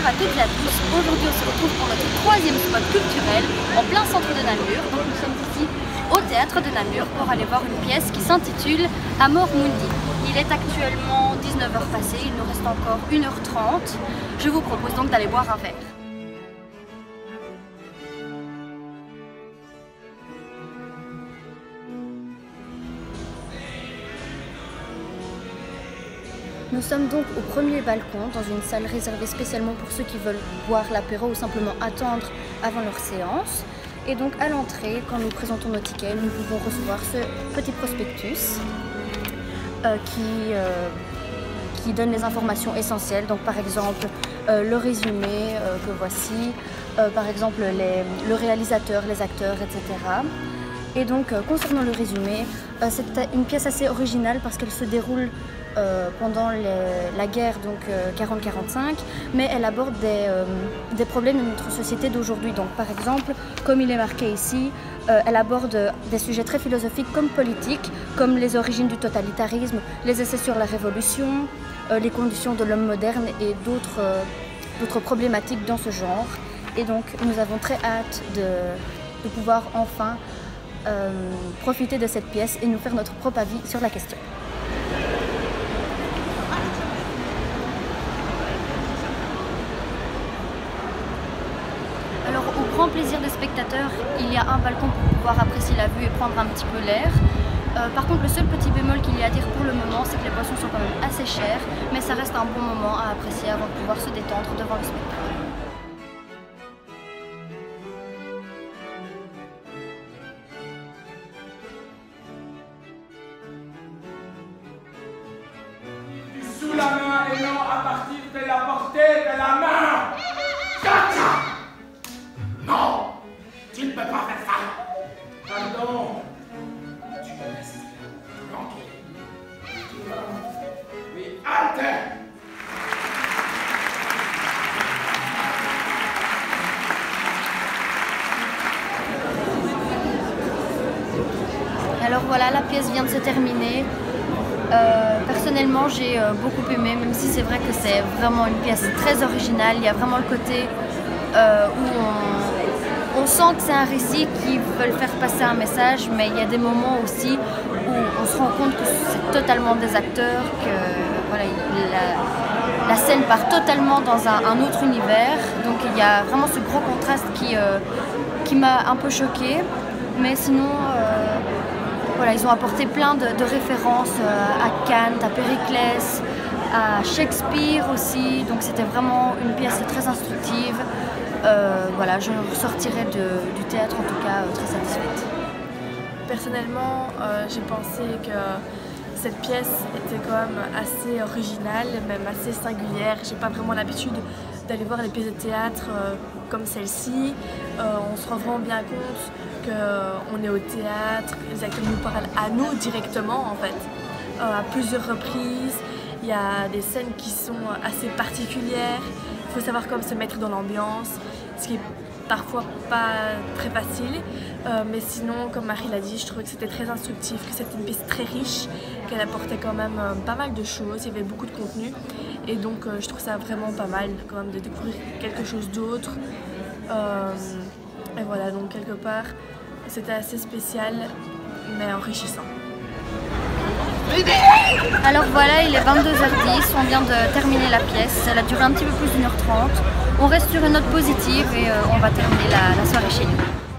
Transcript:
Bonsoir à toutes et à tous. Aujourd'hui on se retrouve pour notre troisième spot culturel en plein centre de Namur. Donc nous sommes ici au théâtre de Namur pour aller voir une pièce qui s'intitule Amor Mundi. Il est actuellement 19h passé, il nous reste encore 1h30. Je vous propose donc d'aller boire un verre. Nous sommes donc au premier balcon, dans une salle réservée spécialement pour ceux qui veulent boire l'apéro ou simplement attendre avant leur séance. Et donc à l'entrée, quand nous présentons nos tickets, nous pouvons recevoir ce petit prospectus qui donne les informations essentielles. Donc par exemple le résumé que voici, par exemple le réalisateur, les acteurs, etc. Et donc concernant le résumé, c'est une pièce assez originale parce qu'elle se déroule pendant la guerre, donc 40-45, mais elle aborde des problèmes de notre société d'aujourd'hui. Donc par exemple, comme il est marqué ici, elle aborde des sujets très philosophiques comme politiques, comme les origines du totalitarisme, les essais sur la révolution, les conditions de l'homme moderne et d'autres problématiques dans ce genre. Et donc nous avons très hâte de pouvoir enfin profiter de cette pièce et nous faire notre propre avis sur la question. Alors au grand plaisir des spectateurs, il y a un balcon pour pouvoir apprécier la vue et prendre un petit peu l'air. Par contre, le seul petit bémol qu'il y a à dire pour le moment, c'est que les boissons sont quand même assez chères, mais ça reste un bon moment à apprécier avant de pouvoir se détendre devant le spectacle. Sous la main et non à partir de la portée de la main. Caca! Non, tu ne peux pas faire ça. Pardon. Tu me laisses tranquille. Oui, halte! Alors voilà, la pièce vient de se terminer. Personnellement, j'ai beaucoup aimé, même si c'est vrai que c'est vraiment une pièce très originale. Il y a vraiment le côté où on sent que c'est un récit qui veut faire passer un message, mais il y a des moments aussi où on se rend compte que c'est totalement des acteurs, que voilà, la scène part totalement dans un autre univers. Donc il y a vraiment ce gros contraste qui m'a un peu choquée, mais sinon voilà, ils ont apporté plein de références à Kant, à Périclès, à Shakespeare aussi, donc c'était vraiment une pièce très instructive. Voilà, je ressortirai du théâtre en tout cas très satisfaite. Personnellement, j'ai pensé que cette pièce était quand même assez originale, même assez singulière. J'ai pas vraiment l'habitude d'aller voir les pièces de théâtre comme celle-ci. On se rend vraiment bien compte qu'on est au théâtre, les acteurs nous parlent à nous directement en fait, à plusieurs reprises. Il y a des scènes qui sont assez particulières, il faut savoir comment se mettre dans l'ambiance, ce qui est parfois pas très facile, mais sinon, comme Marie l'a dit, je trouvais que c'était très instructif, que c'était une pièce très riche, qu'elle apportait quand même pas mal de choses, il y avait beaucoup de contenu, et donc je trouve ça vraiment pas mal quand même de découvrir quelque chose d'autre. Et voilà, donc quelque part, c'était assez spécial, mais enrichissant. Alors voilà, il est 22h10, on vient de terminer la pièce, elle a duré un petit peu plus d'1h30. On reste sur une note positive et on va terminer la soirée chez nous.